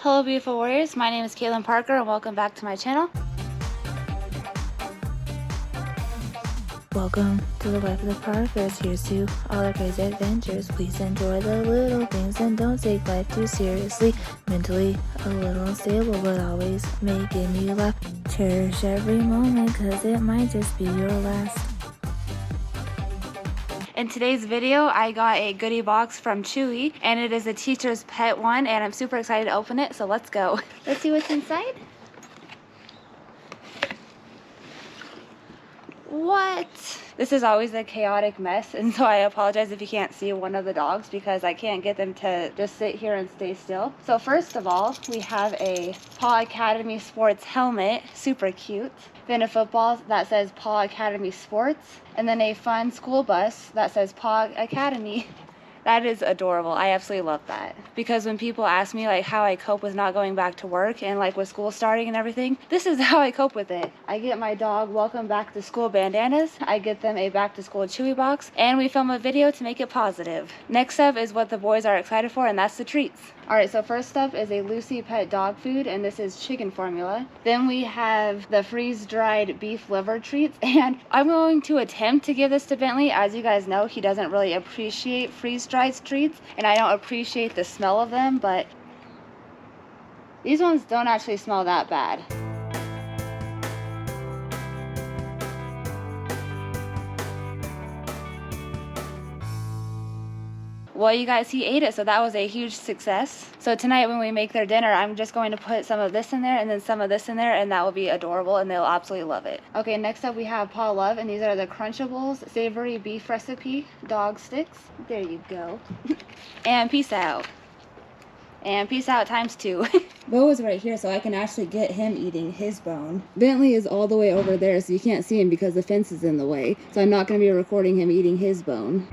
Hello beautiful warriors, my name is Caitlin Parker and welcome back to my channel. Welcome to the life of the Parkers. Here's to all our crazy adventures. Please enjoy the little things and don't take life too seriously. Mentally a little unstable but always making you laugh. Cherish every moment cause it might just be your last. In today's video, I got a goodie box from Chewy, and it is a teacher's pet one, and I'm super excited to open it, so let's go. Let's see what's inside. What? This is always a chaotic mess, and so I apologize if you can't see one of the dogs because I can't get them to just sit here and stay still. So first of all, we have a Paw Academy Sports helmet, super cute. Then a football that says Paw Academy Sports, and then a fun school bus that says Paw Academy. That is adorable. I absolutely love that. Because when people ask me like how I cope with not going back to work and like with school starting and everything, this is how I cope with it. I get my dog welcome back to school bandanas, I get them a back to school Chewy box, and we film a video to make it positive. Next up is what the boys are excited for, and that's the treats. Alright, so first up is a Lucy Pet dog food, and this is chicken formula. Then we have the freeze-dried beef liver treats, and I'm going to attempt to give this to Bentley. As you guys know, he doesn't really appreciate freeze-dried treats, and I don't appreciate the smell of them, but these ones don't actually smell that bad. Well, you guys, he ate it, so that was a huge success. So tonight when we make their dinner, I'm just going to put some of this in there and then some of this in there, and that will be adorable and they'll absolutely love it. Okay, next up we have Paw Love, and these are the Crunchables Savory Beef Recipe Dog Sticks. There you go. And peace out. And peace out times 2. Bo is right here, so I can actually get him eating his bone. Bentley is all the way over there, so you can't see him because the fence is in the way. So I'm not going to be recording him eating his bone.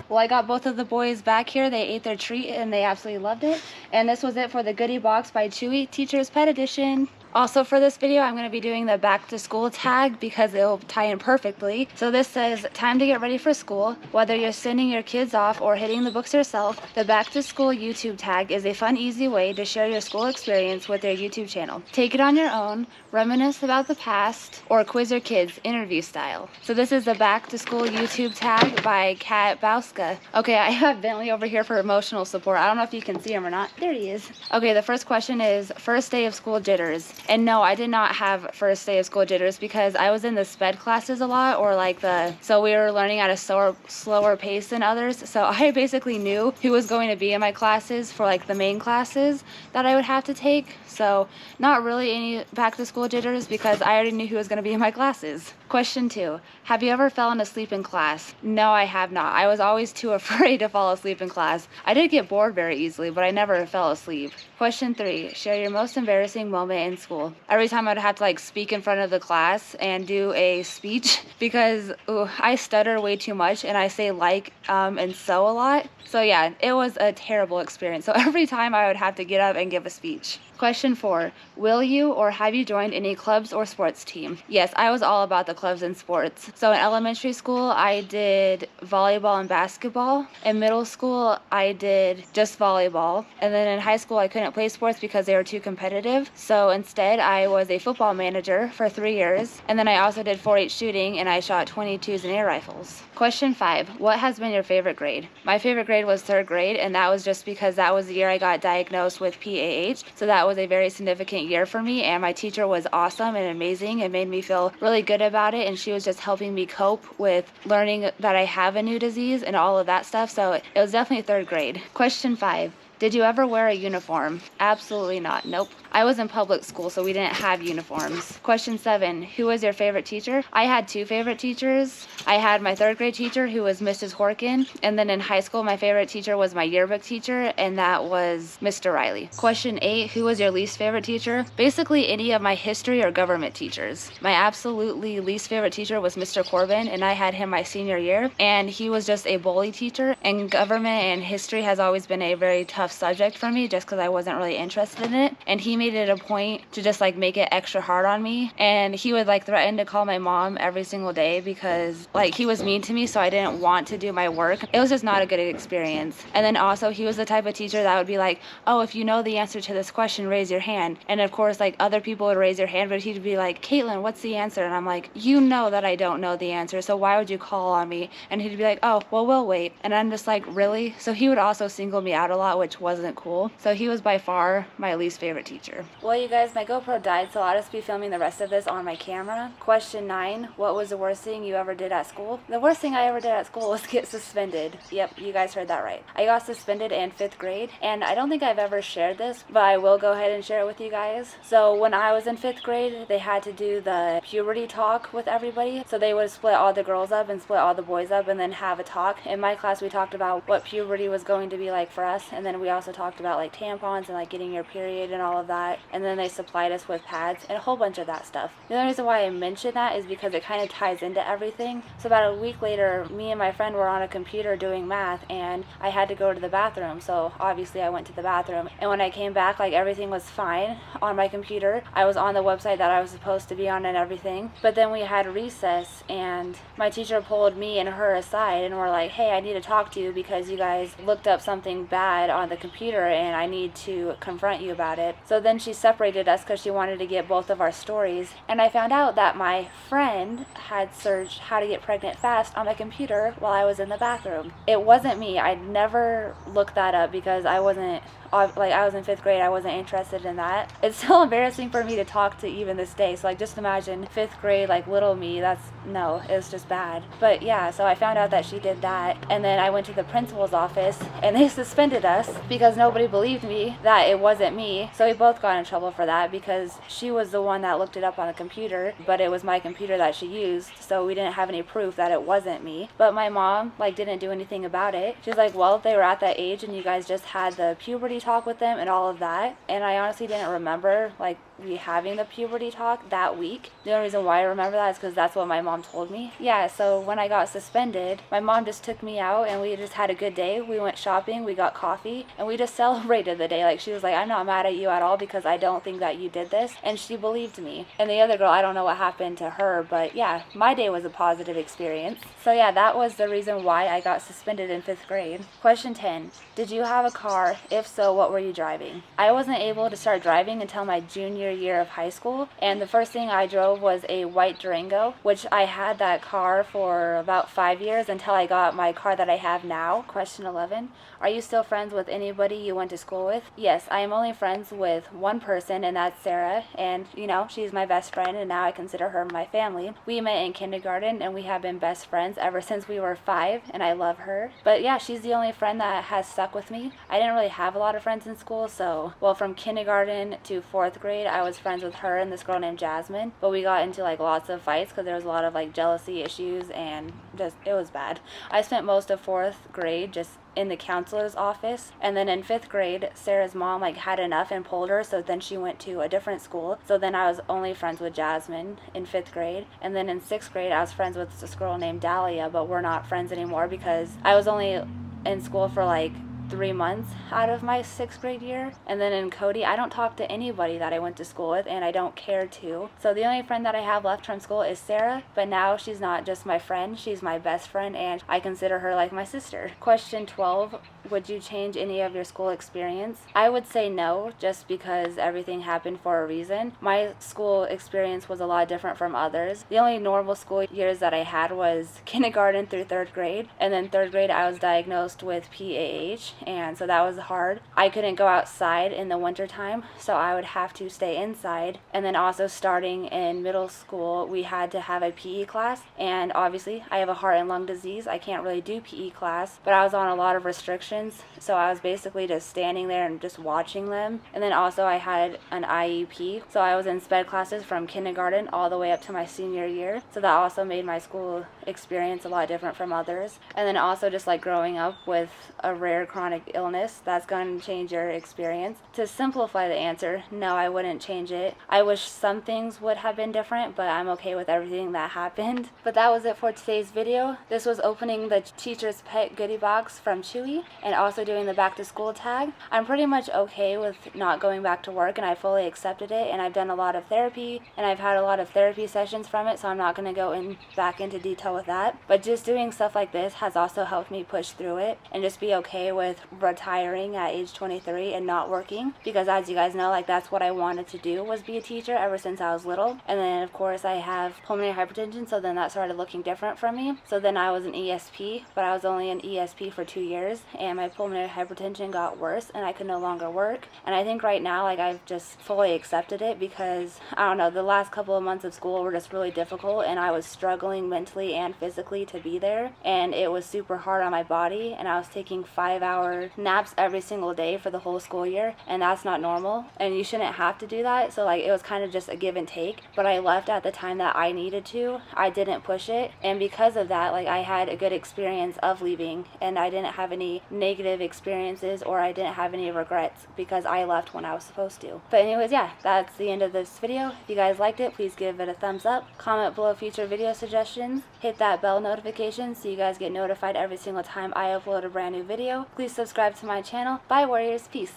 Well, I got both of the boys back here. They ate their treat and they absolutely loved it. And this was it for the goodie box by Chewy Teacher's Pet Edition. Also for this video, I'm going to be doing the back to school tag because it'll tie in perfectly. So this says, time to get ready for school. Whether you're sending your kids off or hitting the books yourself, the back to school YouTube tag is a fun, easy way to share your school experience with your YouTube channel. Take it on your own, reminisce about the past, or quiz your kids interview style. So this is the back to school YouTube tag by Kat Bauska. Okay, I have Bentley over here for emotional support. I don't know if you can see him or not. There he is. Okay, the first question is first day of school jitters. And no, I did not have first day of school jitters because I was in the sped classes a lot, or like so we were learning at a slower pace than others. So I basically knew who was going to be in my classes for like the main classes that I would have to take. So not really any back to school jitters because I already knew who was going to be in my classes. Question 2, have you ever fallen asleep in class? No, I have not. I was always too afraid to fall asleep in class. I did get bored very easily, but I never fell asleep. Question 3, share your most embarrassing moment in school. Every time I'd have to like speak in front of the class and do a speech because I stutter way too much and I say like and so a lot. So yeah, it was a terrible experience. So every time I would have to get up and give a speech. Question 4, will you or have you joined any clubs or sports team? Yes, I was all about the clubs and sports. So in elementary school, I did volleyball and basketball. In middle school, I did just volleyball. And then in high school, I couldn't play sports because they were too competitive. So instead, I was a football manager for 3 years. And then I also did 4-H shooting and I shot 22s and air rifles. Question 5, what has been your favorite grade? My favorite grade was 3rd grade, and that was just because that was the year I got diagnosed with PAH. So that was a very significant year for me, and my teacher was awesome and amazing and made me feel really good about it, and she was just helping me cope with learning that I have a new disease and all of that stuff. So it was definitely 3rd grade. Question 5, did you ever wear a uniform? Absolutely not. Nope. I was in public school, so we didn't have uniforms. Question 7, who was your favorite teacher? I had 2 favorite teachers. I had my 3rd grade teacher, who was Mrs. Horkin, and then in high school, my favorite teacher was my yearbook teacher, and that was Mr. Riley. Question 8, who was your least favorite teacher? Basically any of my history or government teachers. My absolutely least favorite teacher was Mr. Corbin, and I had him my senior year, and he was just a bully teacher, and government and history has always been a very tough tough subject for me just because I wasn't really interested in it. And he made it a point to just like make it extra hard on me. And he would like threaten to call my mom every single day because like he was mean to me, so I didn't want to do my work. It was just not a good experience. And then also he was the type of teacher that would be like, oh, if you know the answer to this question, raise your hand. And of course, like other people would raise their hand, but he'd be like, Caitlin, what's the answer? And I'm like, you know that I don't know the answer, so why would you call on me? And he'd be like, oh, well, we'll wait. And I'm just like, really? So he would also single me out a lot, which wasn't cool. So he was by far my least favorite teacher. Well, you guys, my GoPro died, so I'll just be filming the rest of this on my camera. Question 9, what was the worst thing you ever did at school? The worst thing I ever did at school was get suspended. Yep, you guys heard that right. I got suspended in 5th grade, and I don't think I've ever shared this, but I will go ahead and share it with you guys. So when I was in 5th grade, they had to do the puberty talk with everybody. So they would split all the girls up and split all the boys up and then have a talk. In my class, we talked about what puberty was going to be like for us, and then we also talked about like tampons and like getting your period and all of that. And then they supplied us with pads and a whole bunch of that stuff. The only reason why I mention that is because it kind of ties into everything. So about a week later, me and my friend were on a computer doing math, and I had to go to the bathroom. So obviously I went to the bathroom, and when I came back, like everything was fine on my computer. I was on the website that I was supposed to be on and everything. But then we had recess, and my teacher pulled me and her aside and were like, hey, I need to talk to you because you guys looked up something bad on the computer and I need to confront you about it. So then she separated us because she wanted to get both of our stories. And I found out that my friend had searched how to get pregnant fast on my computer while I was in the bathroom. It wasn't me. I'd never looked that up because I wasn't, like I was in 5th grade, I wasn't interested in that. It's still embarrassing for me to talk to even this day. So like just imagine 5th grade, like little me, no, it was just bad. But yeah, so I found out that she did that, and then I went to the principal's office and they suspended us because nobody believed me that it wasn't me. So we both got in trouble for that because she was the one that looked it up on the computer, but it was my computer that she used, so we didn't have any proof that it wasn't me. But my mom like didn't do anything about it. She's like, well, they were at that age and you guys just had the puberty talk with them and all of that. And I honestly didn't remember like we having the puberty talk that week. The only reason why I remember that is because that's what my mom told me. Yeah, so when I got suspended, my mom just took me out and we just had a good day. We went shopping, we got coffee, and we just celebrated the day. Like she was like, I'm not mad at you at all because I don't think that you did this. And she believed me. And the other girl, I don't know what happened to her, but yeah, my day was a positive experience. So yeah, that was the reason why I got suspended in 5th grade. Question 10, did you have a car? If so, what were you driving? I wasn't able to start driving until my junior year of high school, and the first thing I drove was a white Durango, which I had that car for about 5 years until I got my car that I have now. Question 11, are you still friends with anybody you went to school with? Yes, I am only friends with one person, and that's Sarah, and you know, she's my best friend, and now I consider her my family. We met in kindergarten and we have been best friends ever since we were 5, and I love her. But yeah, she's the only friend that has stuck with me. I didn't really have a lot of friends in school, so well, from kindergarten to 4th grade I was friends with her and this girl named Jasmine, but we got into like lots of fights because there was a lot of like jealousy issues and just it was bad. I spent most of 4th grade just in the counselor's office, and then in 5th grade Sarah's mom like had enough and pulled her, so then she went to a different school. So then I was only friends with Jasmine in 5th grade, and then in 6th grade I was friends with this girl named Dahlia, but we're not friends anymore because I was only in school for like 3 months out of my 6th grade year. And then in Cody, I don't talk to anybody that I went to school with, and I don't care to. So the only friend that I have left from school is Sarah, but now she's not just my friend, she's my best friend, and I consider her like my sister. Question 12, would you change any of your school experience? I would say no, just because everything happened for a reason. My school experience was a lot different from others. The only normal school years that I had was kindergarten through 3rd grade, and then 3rd grade I was diagnosed with PAH, and so that was hard. I couldn't go outside in the winter time, so I would have to stay inside. And then also starting in middle school, we had to have a PE class, and obviously I have a heart and lung disease. I can't really do PE class, but I was on a lot of restrictions, so I was basically just standing there and just watching them. And then also I had an IEP, so I was in sped classes from kindergarten all the way up to my senior year, so that also made my school experience a lot different from others. And then also just like growing up with a rare chronic illness, that's going to change your experience. To simplify the answer, no, I wouldn't change it. I wish some things would have been different, but I'm okay with everything that happened. But that was it for today's video. This was opening the teacher's pet goodie box from Chewy, and and also doing the back to school tag. I'm pretty much okay with not going back to work, and I fully accepted it, and I've done a lot of therapy, and I've had a lot of therapy sessions from it, so I'm not going to go back into detail with that. But just doing stuff like this has also helped me push through it and just be okay with retiring at age 23 and not working, because as you guys know, like, that's what I wanted to do, was be a teacher ever since I was little. And then of course I have pulmonary hypertension, so then that started looking different for me. So then I was an ESP, but I was only an ESP for 2 years, and my pulmonary hypertension got worse and I could no longer work. And I think right now, like, I've just fully accepted it, because I don't know, the last couple of months of school were just really difficult, and I was struggling mentally and physically to be there, and it was super hard on my body, and I was taking 5-hour naps every single day for the whole school year, and that's not normal, and you shouldn't have to do that. So like, it was kind of just a give and take, but I left at the time that I needed to. I didn't push it, and because of that, like, I had a good experience of leaving, and I didn't have any negative experiences, or I didn't have any regrets, because I left when I was supposed to. But anyways, yeah, that's the end of this video. If you guys liked it, please give it a thumbs up, comment below future video suggestions, hit that bell notification so you guys get notified every single time I upload a brand new video. Please subscribe to my channel. Bye, warriors. Peace.